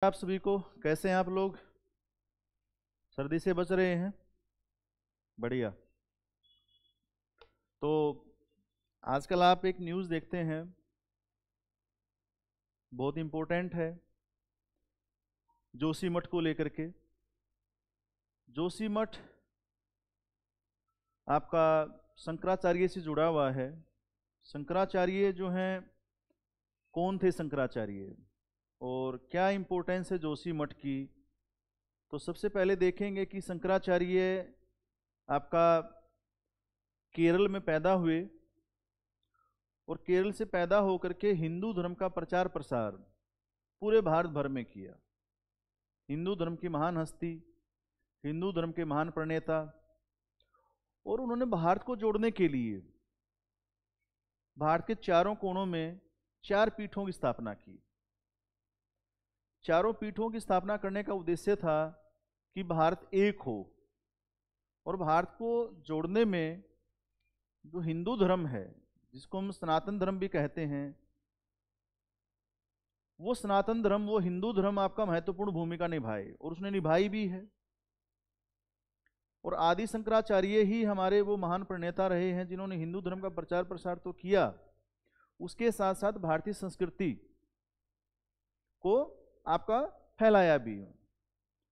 आप सभी को, कैसे हैं आप लोग? सर्दी से बच रहे हैं? बढ़िया। तो आजकल आप एक न्यूज़ देखते हैं, बहुत इम्पोर्टेंट है, जोशीमठ को लेकर के। जोशीमठ आपका शंकराचार्य से जुड़ा हुआ है। शंकराचार्य जो हैं, कौन थे शंकराचार्य और क्या इम्पोर्टेंस है जोशीमठ की? तो सबसे पहले देखेंगे कि शंकराचार्य आपका केरल में पैदा हुए और केरल से पैदा होकर के हिंदू धर्म का प्रचार प्रसार पूरे भारत भर में किया। हिंदू धर्म की महान हस्ती, हिंदू धर्म के महान प्रणेता, और उन्होंने भारत को जोड़ने के लिए भारत के चारों कोनों में 4 पीठों की स्थापना की। चारों पीठों की स्थापना करने का उद्देश्य था कि भारत एक हो और भारत को जोड़ने में जो हिंदू धर्म है, जिसको हम सनातन धर्म भी कहते हैं, वो सनातन धर्म, वो हिंदू धर्म आपका महत्वपूर्ण भूमिका निभाए, और उसने निभाई भी है। और आदि शंकराचार्य ही हमारे वो महान प्रणेता रहे हैं जिन्होंने हिंदू धर्म का प्रचार प्रसार तो किया, उसके साथ साथ भारतीय संस्कृति को आपका फैलाया भी।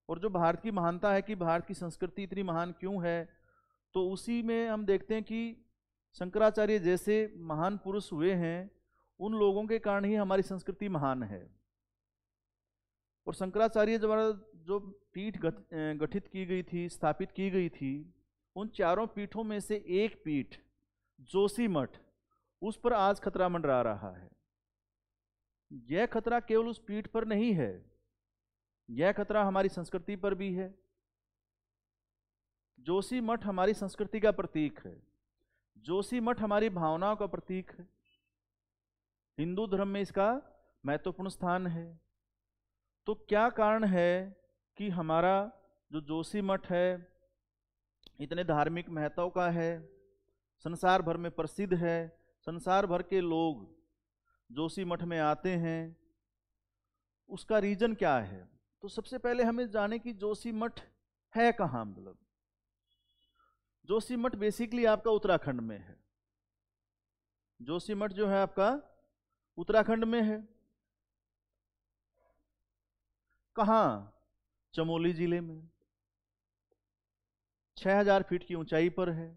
और जो भारत की महानता है कि भारत की संस्कृति इतनी महान क्यों है, तो उसी में हम देखते हैं कि शंकराचार्य जैसे महान पुरुष हुए हैं, उन लोगों के कारण ही हमारी संस्कृति महान है। और शंकराचार्य द्वारा जो पीठ गठित की गई थी, स्थापित की गई थी, उन चारों पीठों में से एक पीठ जोशीमठ, उस पर आज खतरा मंडरा रहा है। यह खतरा केवल उस पीठ पर नहीं है, यह खतरा हमारी संस्कृति पर भी है। जोशीमठ हमारी संस्कृति का प्रतीक है, जोशीमठ हमारी भावनाओं का प्रतीक है, हिंदू धर्म में इसका महत्वपूर्ण स्थान है। तो क्या कारण है कि हमारा जो जोशीमठ है इतने धार्मिक महत्व का है, संसार भर में प्रसिद्ध है, संसार भर के लोग जोशीमठ में आते हैं, उसका रीजन क्या है? तो सबसे पहले हमें जाने कि जोशीमठ है कहाँ। मतलब जोशीमठ बेसिकली आपका उत्तराखंड में है। जोशीमठ जो है आपका उत्तराखंड में है। कहाँ? चमोली जिले में 6000 फीट की ऊंचाई पर है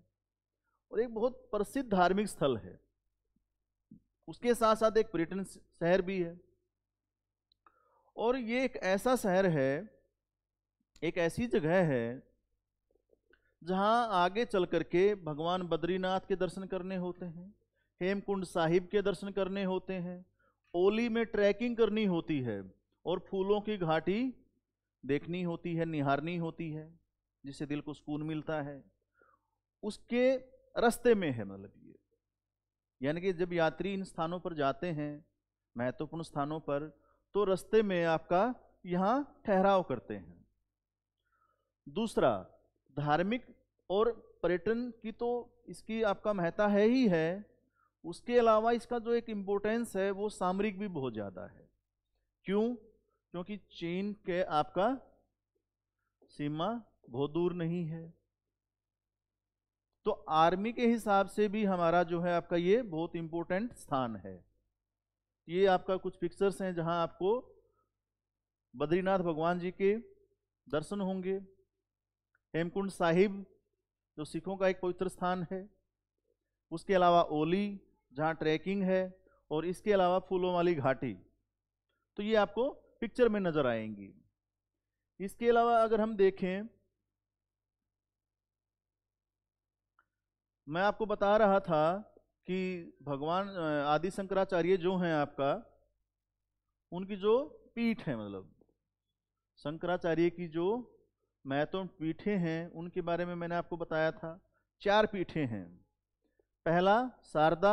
और एक बहुत प्रसिद्ध धार्मिक स्थल है। उसके साथ साथ एक पर्यटन शहर भी है। और ये एक ऐसा शहर है, एक ऐसी जगह है जहां आगे चल करके भगवान बद्रीनाथ के दर्शन करने होते हैं, हेमकुंड साहिब के दर्शन करने होते हैं, ओली में ट्रैकिंग करनी होती है और फूलों की घाटी देखनी होती है, निहारनी होती है, जिससे दिल को सुकून मिलता है। उसके रास्ते में है। मतलब ये यानी कि जब यात्री इन स्थानों पर जाते हैं, महत्वपूर्ण स्थानों पर, तो रास्ते में आपका यहाँ ठहराव करते हैं। दूसरा, धार्मिक और पर्यटन की तो इसकी आपका महत्ता है ही है, उसके अलावा इसका जो एक इम्पोर्टेंस है वो सामरिक भी बहुत ज़्यादा है। क्यों? क्योंकि चीन के आपका सीमा बहुत दूर नहीं है, तो आर्मी के हिसाब से भी हमारा जो है आपका ये बहुत इंपॉर्टेंट स्थान है। ये आपका कुछ पिक्चर्स हैं जहां आपको बद्रीनाथ भगवान जी के दर्शन होंगे, हेमकुंड साहिब जो सिखों का एक पवित्र स्थान है, उसके अलावा ओली जहां ट्रैकिंग है, और इसके अलावा फूलों वाली घाटी, तो ये आपको पिक्चर में नजर आएंगी। इसके अलावा अगर हम देखें, मैं आपको बता रहा था कि भगवान आदि शंकराचार्य जो हैं आपका, उनकी जो पीठ है, मतलब शंकराचार्य की जो महत्वपूर्ण पीठें हैं उनके बारे में मैंने आपको बताया था। 4 पीठें हैं। पहला शारदा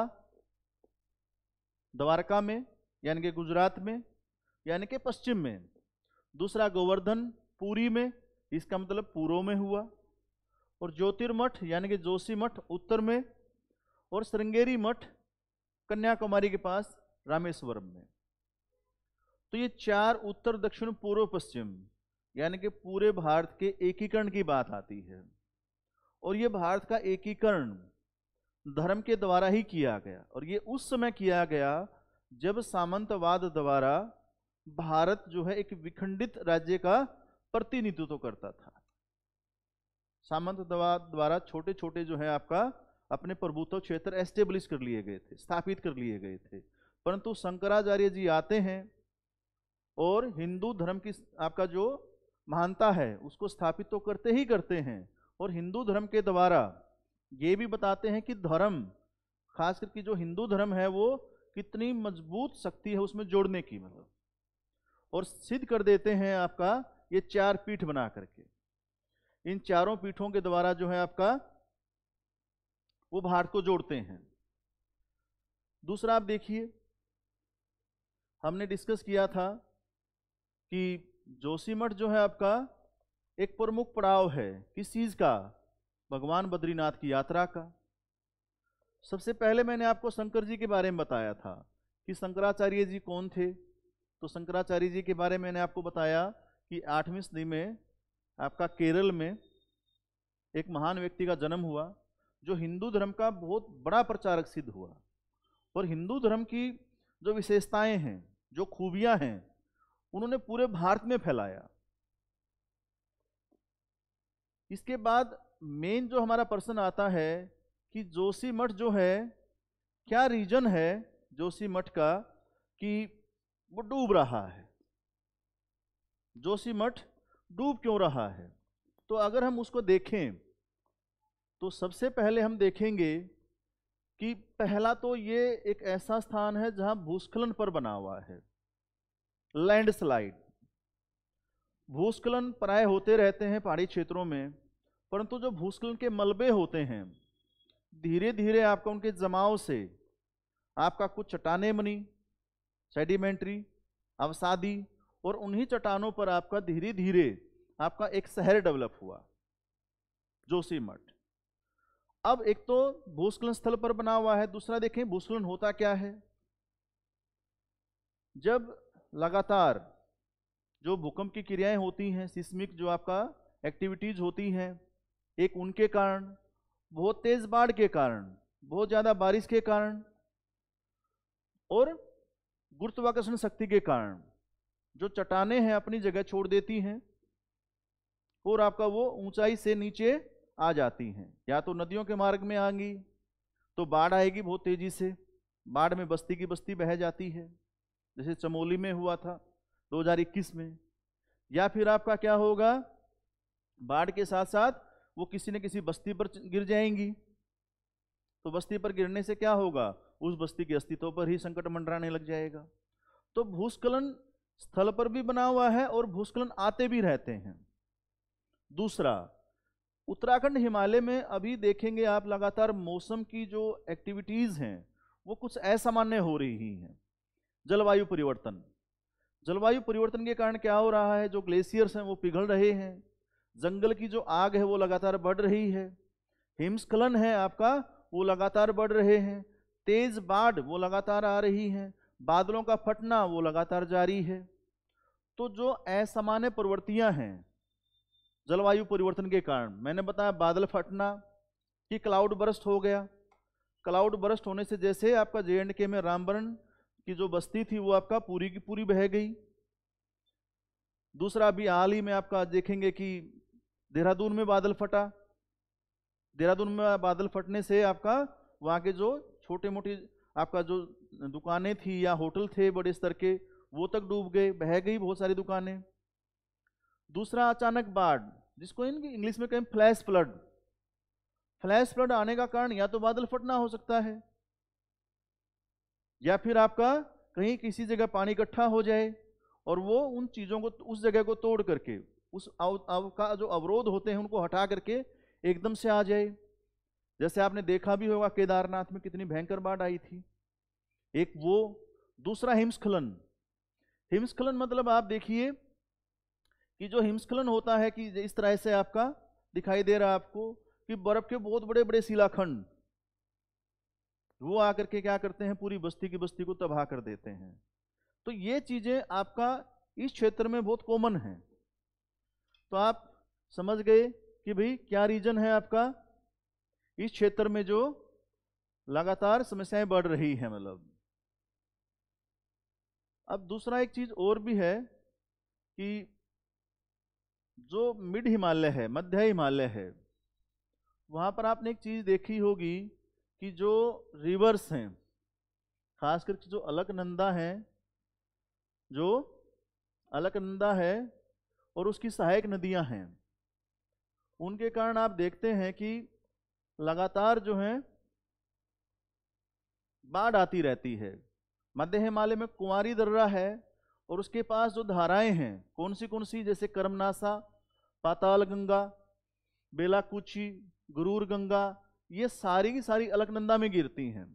द्वारका में, यानी कि गुजरात में, यानी कि पश्चिम में। दूसरा गोवर्धन पुरी में, इसका मतलब पूर्व में हुआ। और ज्योतिर्मठ यानी कि जोशीमठ उत्तर में, और श्रृंगेरी मठ कन्याकुमारी के पास रामेश्वरम में। तो ये 4 उत्तर दक्षिण पूर्व पश्चिम यानी कि पूरे भारत के एकीकरण की बात आती है। और ये भारत का एकीकरण धर्म के द्वारा ही किया गया, और ये उस समय किया गया जब सामंतवाद द्वारा भारत जो है एक विखंडित राज्य का प्रतिनिधित्व करता था। सामंतवाद द्वारा छोटे छोटे जो है आपका अपने प्रभुत्व क्षेत्र एस्टेब्लिश कर लिए गए थे, स्थापित कर लिए गए थे। परंतु शंकराचार्य जी आते हैं और हिंदू धर्म की आपका जो महानता है उसको स्थापित तो करते ही करते हैं, और हिंदू धर्म के द्वारा ये भी बताते हैं कि धर्म, खास करके जो हिंदू धर्म है वो कितनी मजबूत शक्ति है उसमें जोड़ने की, मतलब, और सिद्ध कर देते हैं आपका ये 4 पीठ बना करके। इन चारों पीठों के द्वारा जो है आपका वो भारत को जोड़ते हैं। दूसरा आप देखिए, हमने डिस्कस किया था कि जोशीमठ जो है आपका एक प्रमुख पड़ाव है किस चीज का, भगवान बद्रीनाथ की यात्रा का। सबसे पहले मैंने आपको शंकर जी के बारे में बताया था कि शंकराचार्य जी कौन थे। तो शंकराचार्य जी के बारे में मैंने आपको बताया कि 8वीं सदी में आपका केरल में एक महान व्यक्ति का जन्म हुआ जो हिंदू धर्म का बहुत बड़ा प्रचारक सिद्ध हुआ, और हिंदू धर्म की जो विशेषताएं हैं, जो खूबियां हैं, उन्होंने पूरे भारत में फैलाया। इसके बाद मेन जो हमारा प्रश्न आता है कि जोशीमठ जो है, क्या रीजन है जोशीमठ का कि वो डूब रहा है, जोशीमठ डूब क्यों रहा है। तो अगर हम उसको देखें तो सबसे पहले हम देखेंगे कि पहला तो ये एक ऐसा स्थान है जहां भूस्खलन पर बना हुआ है, लैंडस्लाइड। भूस्खलन प्राय होते रहते हैं पहाड़ी क्षेत्रों में, परंतु जो भूस्खलन के मलबे होते हैं धीरे धीरे आपका उनके जमाव से आपका कुछ चट्टानें बनी, सेडिमेंट्री, अवसादी, और उन्हीं चट्टानों पर आपका धीरे धीरे आपका एक शहर डेवलप हुआ जोशीमठ। अब एक तो भूस्खलन स्थल पर बना हुआ है, दूसरा देखें भूस्खलन होता क्या है। जब लगातार जो भूकंप की क्रियाएं होती हैं, सिस्मिक जो आपका एक्टिविटीज होती हैं, एक उनके कारण, बहुत तेज बाढ़ के कारण, बहुत ज्यादा बारिश के कारण, और गुरुत्वाकर्षण शक्ति के कारण जो चट्टानें हैं अपनी जगह छोड़ देती हैं और आपका वो ऊंचाई से नीचे आ जाती हैं। या तो नदियों के मार्ग में आएंगी तो बाढ़ आएगी बहुत तेजी से, बाढ़ में बस्ती की बस्ती बह जाती है, जैसे चमोली में हुआ था 2021 में। या फिर आपका क्या होगा, बाढ़ के साथ साथ वो किसी न किसी बस्ती पर गिर जाएंगी, तो बस्ती पर गिरने से क्या होगा, उस बस्ती के अस्तित्व पर ही संकट मंडराने लग जाएगा। तो भूस्खलन स्थल पर भी बना हुआ है और भूस्खलन आते भी रहते हैं। दूसरा, उत्तराखंड हिमालय में अभी देखेंगे आप लगातार मौसम की जो एक्टिविटीज हैं वो कुछ असामान्य हो रही हैं। जलवायु परिवर्तन, जलवायु परिवर्तन के कारण क्या हो रहा है, जो ग्लेशियर्स हैं वो पिघल रहे हैं, जंगल की जो आग है वो लगातार बढ़ रही है, हिमस्खलन है आपका वो लगातार बढ़ रहे हैं, तेज बाढ़ वो लगातार आ रही है, बादलों का फटना वो लगातार जारी है। तो जो असामान्य प्रवृत्तियां हैं जलवायु परिवर्तन के कारण, मैंने बताया बादल फटना कि क्लाउड बर्स्ट हो गया, क्लाउड बर्स्ट होने से जैसे आपका J&K में रामबन की जो बस्ती थी वो आपका पूरी की पूरी बह गई। दूसरा, अभी हाल ही में आपका देखेंगे कि देहरादून में बादल फटा, देहरादून में बादल फटने से आपका वहाँ के जो छोटे मोटे आपका जो दुकानें थी या होटल थे बड़े स्तर के वो तक डूब गए, बह गई बहुत सारी दुकानें। दूसरा, अचानक बाढ़, जिसको इंग्लिश में कहें फ्लैश फ्लड। फ्लैश फ्लड आने का कारण या तो बादल फटना हो सकता है, या फिर आपका कहीं किसी जगह पानी इकट्ठा हो जाए और वो उन चीजों को, उस जगह को तोड़ करके उस का जो अवरोध होते हैं उनको हटा करके एकदम से आ जाए। जैसे आपने देखा भी होगा केदारनाथ में कितनी भयंकर बाढ़ आई थी, एक वो। दूसरा, हिमस्खलन। हिमस्खलन मतलब आप देखिए कि जो हिमस्खलन होता है कि इस तरह से आपका दिखाई दे रहा है आपको कि बर्फ के बहुत बड़े बड़े शिलाखंड वो आकर के क्या करते हैं, पूरी बस्ती की बस्ती को तबाह कर देते हैं। तो ये चीजें आपका इस क्षेत्र में बहुत कॉमन है। तो आप समझ गए कि भाई क्या रीजन है आपका इस क्षेत्र में जो लगातार समस्याएं बढ़ रही है। मतलब अब दूसरा एक चीज और भी है कि जो मिड हिमालय है, मध्य हिमालय है, वहां पर आपने एक चीज देखी होगी कि जो रिवर्स हैं, खासकर जो अलकनंदा है, जो अलकनंदा है और उसकी सहायक नदियां हैं, उनके कारण आप देखते हैं कि लगातार जो है बाढ़ आती रहती है। मध्य हिमालय में कुंवारी दर्रा है और उसके पास जो धाराएं हैं कौन सी, जैसे कर्मनासा, पाताल गंगा, बेलाकुची, गुरूर गंगा, ये सारी की सारी अलकनंदा में गिरती हैं।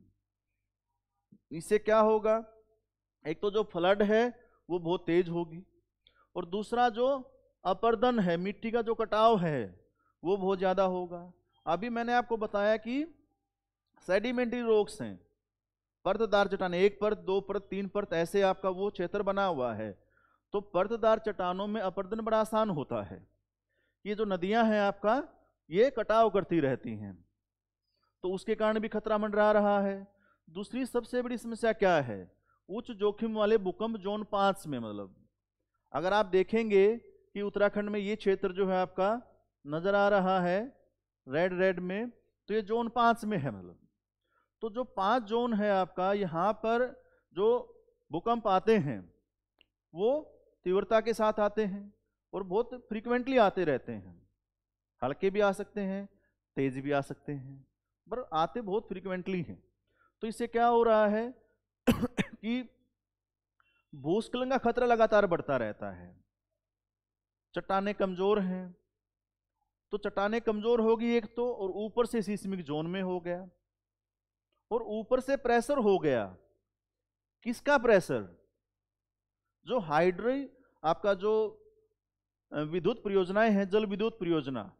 इससे क्या होगा, एक तो जो फ्लड है वो बहुत तेज होगी, और दूसरा जो अपर्दन है, मिट्टी का जो कटाव है, वो बहुत ज्यादा होगा। अभी मैंने आपको बताया कि सेडिमेंट्री रॉक्स हैं, परतदार चट्टान, 1 परत, 2 परत, 3 परत, ऐसे आपका वो क्षेत्र बना हुआ है। तो परतदार चट्टानों में अपर्दन बड़ा आसान होता है। ये जो नदियां हैं आपका, ये कटाव करती रहती हैं, तो उसके कारण भी खतरा मंडरा रहा है। दूसरी सबसे बड़ी समस्या क्या है, उच्च जोखिम वाले भूकंप जोन 5 में, मतलब अगर आप देखेंगे कि उत्तराखंड में ये क्षेत्र जो है आपका नजर आ रहा है रेड में, तो ये जोन 5 में है। मतलब तो जो 5 जोन है आपका, यहाँ पर जो भूकंप आते हैं वो तीव्रता के साथ आते हैं और बहुत फ्रीक्वेंटली आते रहते हैं। हल्के भी आ सकते हैं, तेज भी आ सकते हैं, पर आते बहुत फ्रीक्वेंटली हैं। तो इससे क्या हो रहा है कि भूस्खलन का खतरा लगातार बढ़ता रहता है। चट्टानें कमजोर हैं, तो चट्टानें कमजोर होगी एक तो, और ऊपर से सिस्मिक जोन में हो गया, और ऊपर से प्रेशर हो गया। किसका प्रेशर, जो हाइड्रो आपका जो विद्युत परियोजनाएं हैं, जल विद्युत परियोजना,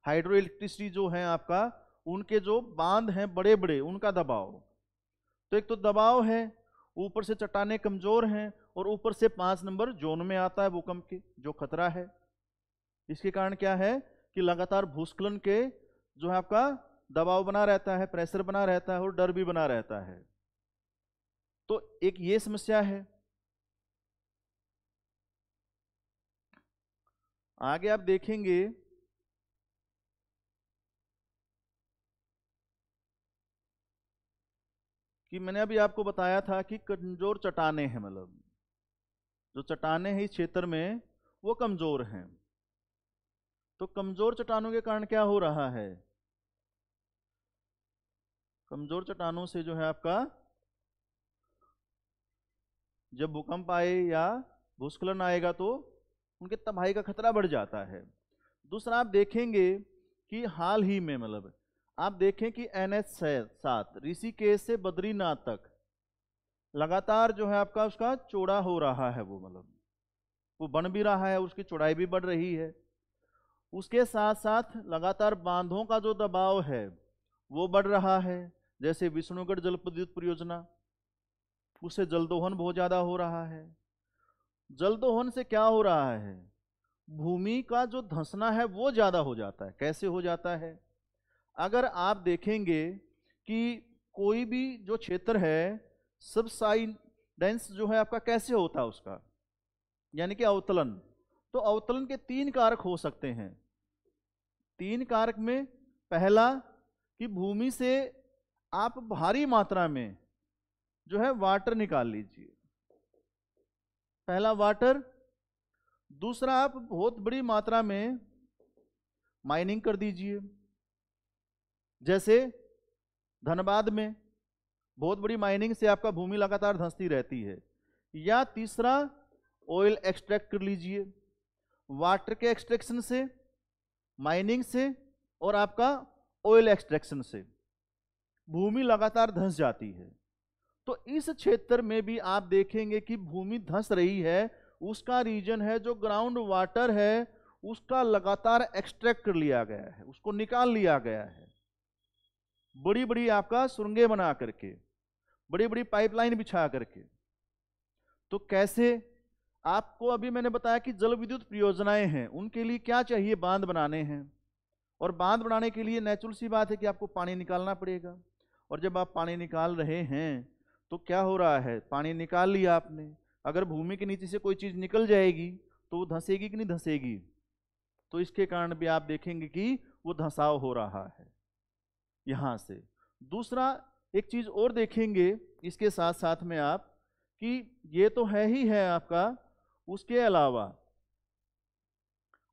हाइड्रो इलेक्ट्रिसिटी जो है आपका, उनके जो बांध हैं बड़े बड़े, उनका दबाव। तो एक तो दबाव है, ऊपर से चट्टानें कमजोर हैं, और ऊपर से 5 नंबर जोन में आता है भूकंप के, जो खतरा है। इसके कारण क्या है कि लगातार भूस्खलन के जो है आपका दबाव बना रहता है, प्रेशर बना रहता है, और डर भी बना रहता है। तो एक ये समस्या है। आगे आप देखेंगे कि मैंने अभी आपको बताया था कि कमजोर चट्टानें हैं, मतलब जो चट्टानें हैं इस क्षेत्र में वो कमजोर हैं। तो कमजोर चट्टानों के कारण क्या हो रहा है, कमजोर चट्टानों से जो है आपका जब भूकंप आए या भूस्खलन आएगा तो उनके तबाही का खतरा बढ़ जाता है। दूसरा आप देखेंगे कि हाल ही में, मतलब आप देखें कि NH7 ऋषिकेश से बद्रीनाथ तक लगातार जो है आपका उसका चौड़ा हो रहा है, वो मतलब वो बन भी रहा है, उसकी चौड़ाई भी बढ़ रही है। उसके साथ साथ लगातार बांधों का जो दबाव है वो बढ़ रहा है, जैसे विष्णुगढ़ जल विद्युत परियोजना, उससे जलदोहन बहुत ज्यादा हो रहा है। जलदोहन से क्या हो रहा है, भूमि का जो धंसना है वो ज्यादा हो जाता है। कैसे हो जाता है, अगर आप देखेंगे कि कोई भी जो क्षेत्र है सबसाइडेंस जो है आपका कैसे होता है उसका, यानी कि अवतलन। तो अवतलन के 3 कारक हो सकते हैं। 3 कारक में पहला कि भूमि से आप भारी मात्रा में जो है वाटर निकाल लीजिए, पहला वाटर। दूसरा, आप बहुत बड़ी मात्रा में माइनिंग कर दीजिए, जैसे धनबाद में बहुत बड़ी माइनिंग से आपका भूमि लगातार धंसती रहती है। या तीसरा, ऑयल एक्सट्रैक्ट कर लीजिए, वाटर के एक्सट्रैक्शन से, माइनिंग से, और आपका ऑयल एक्सट्रैक्शन से भूमि लगातार धंस जाती है। तो इस क्षेत्र में भी आप देखेंगे कि भूमि धंस रही है, उसका रीजन है जो ग्राउंड वाटर है उसका लगातार एक्सट्रैक्ट कर लिया गया है, उसको निकाल लिया गया है। बड़ी बड़ी आपका सुरंगें बना करके, बड़ी बड़ी पाइपलाइन बिछा करके, तो कैसे? आपको अभी मैंने बताया कि जल विद्युत परियोजनाएं हैं, उनके लिए क्या चाहिए? बांध बनाने हैं, और बांध बनाने के लिए नेचुरल सी बात है कि आपको पानी निकालना पड़ेगा। और जब आप पानी निकाल रहे हैं तो क्या हो रहा है? पानी निकाल लिया आपने, अगर भूमि के नीचे से कोई चीज निकल जाएगी तो वो धंसेगी कि नहीं धंसेगी? तो इसके कारण भी आप देखेंगे कि वो धंसाव हो रहा है यहां से। दूसरा एक चीज और देखेंगे इसके साथ साथ में आप, कि ये तो है ही है आपका, उसके अलावा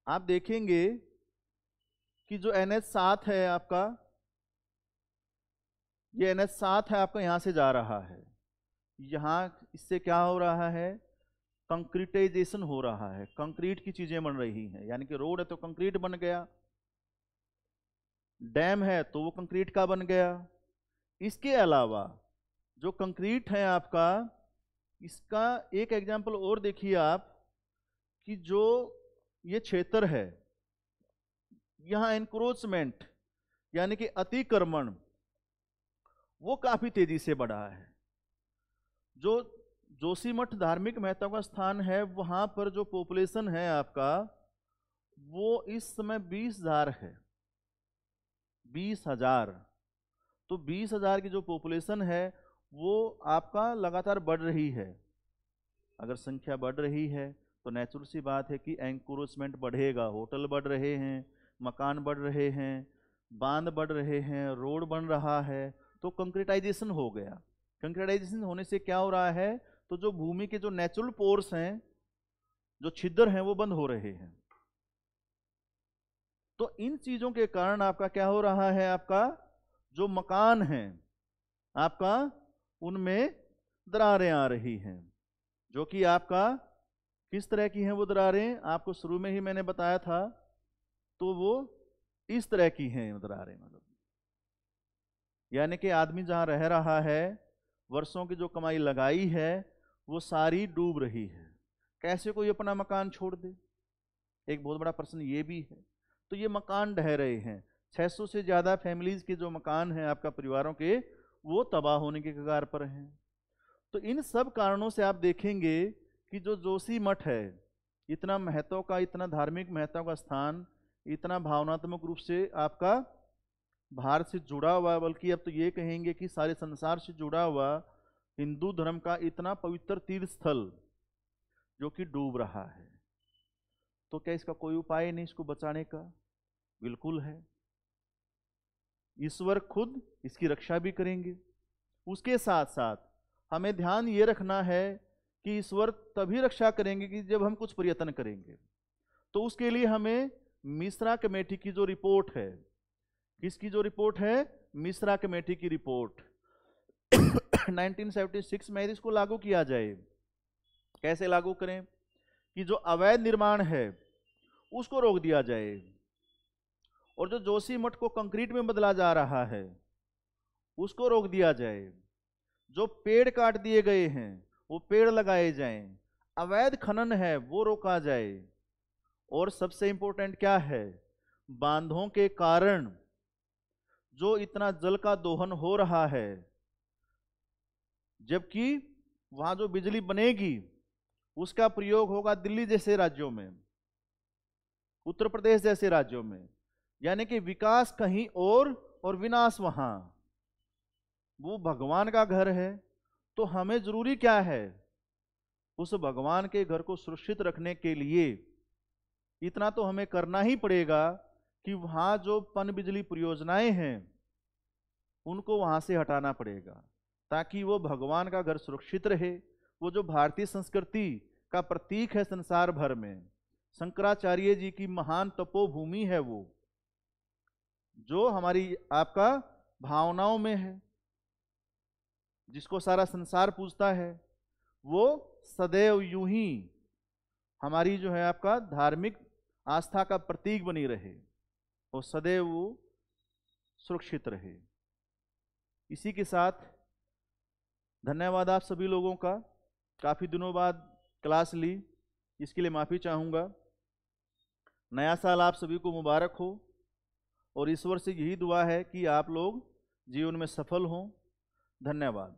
आप देखेंगे कि जो NH7 है आपका, ये NH7 है आपका, यहां से जा रहा है, यहां इससे क्या हो रहा है? कंक्रीटाइजेशन हो रहा है, कंक्रीट की चीजें बन रही हैं। यानी कि रोड है तो कंक्रीट बन गया, डैम है तो वो कंक्रीट का बन गया। इसके अलावा जो कंक्रीट है आपका, इसका एक एग्जांपल और देखिए आप, कि जो ये क्षेत्र है, यहां एनक्रोचमेंट यानी कि अतिक्रमण वो काफी तेजी से बढ़ा है। जो जोशीमठ धार्मिक महत्व का स्थान है, वहां पर जो पॉपुलेशन है आपका, वो इस समय 20,000 है, 20,000। तो 20,000 की जो पॉपुलेशन है वो आपका लगातार बढ़ रही है। अगर संख्या बढ़ रही है तो नेचुरल सी बात है कि एंक्रोचमेंट बढ़ेगा, होटल बढ़ रहे हैं, मकान बढ़ रहे हैं, बांध बढ़ रहे हैं, रोड बन रहा है, तो कंक्रीटाइजेशन हो गया। कंक्रीटाइजेशन होने से क्या हो रहा है? तो जो भूमि के जो नेचुरल पोर्स हैं, जो छिद्र हैं, वो बंद हो रहे हैं। तो इन चीजों के कारण आपका क्या हो रहा है? आपका जो मकान है आपका, उनमें दरारें आ रही हैं, जो कि आपका किस तरह की हैं वो दरारें? आपको शुरू में ही मैंने बताया था, तो वो इस तरह की हैं दरारें। मतलब यानी कि आदमी जहां रह रहा है, वर्षों की जो कमाई लगाई है, वो सारी डूब रही है। कैसे कोई अपना मकान छोड़ दे? एक बहुत बड़ा प्रश्न ये भी है। तो ये मकान ढह रहे हैं, 600 से ज्यादा फैमिलीज के जो मकान हैं आपका, परिवारों के, वो तबाह होने के कगार पर हैं। तो इन सब कारणों से आप देखेंगे कि जो जोशीमठ है, इतना महत्व का, इतना धार्मिक महत्व का स्थान, इतना भावनात्मक रूप से आपका भारत से जुड़ा हुआ, बल्कि अब तो ये कहेंगे कि सारे संसार से जुड़ा हुआ हिंदू धर्म का इतना पवित्र तीर्थ स्थल, जो कि डूब रहा है। तो क्या इसका कोई उपाय नहीं इसको बचाने का? बिल्कुल है। ईश्वर खुद इसकी रक्षा भी करेंगे। उसके साथ साथ हमें ध्यान ये रखना है कि ईश्वर तभी रक्षा करेंगे कि जब हम कुछ प्रयत्न करेंगे। तो उसके लिए हमें मिश्रा कमेटी की जो रिपोर्ट है, किसकी जो रिपोर्ट है? मिश्रा कमेटी की रिपोर्ट 1976 में इसको लागू किया जाए। कैसे लागू करें? कि जो अवैध निर्माण है उसको रोक दिया जाए, और जो जोशीमठ को कंक्रीट में बदला जा रहा है उसको रोक दिया जाए, जो पेड़ काट दिए गए हैं वो पेड़ लगाए जाएं, अवैध खनन है वो रोका जाए, और सबसे इंपॉर्टेंट क्या है? बांधों के कारण जो इतना जल का दोहन हो रहा है, जबकि वहां जो बिजली बनेगी उसका प्रयोग होगा दिल्ली जैसे राज्यों में, उत्तर प्रदेश जैसे राज्यों में। यानी कि विकास कहीं और विनाश वहां। वो भगवान का घर है, तो हमें जरूरी क्या है? उस भगवान के घर को सुरक्षित रखने के लिए इतना तो हमें करना ही पड़ेगा कि वहां जो पन बिजली परियोजनाएं हैं उनको वहां से हटाना पड़ेगा, ताकि वो भगवान का घर सुरक्षित रहे। वो जो भारतीय संस्कृति का प्रतीक है संसार भर में, शंकराचार्य जी की महान तपोभूमि है वो, जो हमारी आपका भावनाओं में है, जिसको सारा संसार पूजता है, वो सदैव यूं ही हमारी जो है आपका धार्मिक आस्था का प्रतीक बनी रहे, और सदैव वो सुरक्षित रहे। इसी के साथ धन्यवाद आप सभी लोगों का। काफ़ी दिनों बाद क्लास ली, इसके लिए माफ़ी चाहूँगा। नया साल आप सभी को मुबारक हो, और ईश्वर से यही दुआ है कि आप लोग जीवन में सफल हों। धन्यवाद।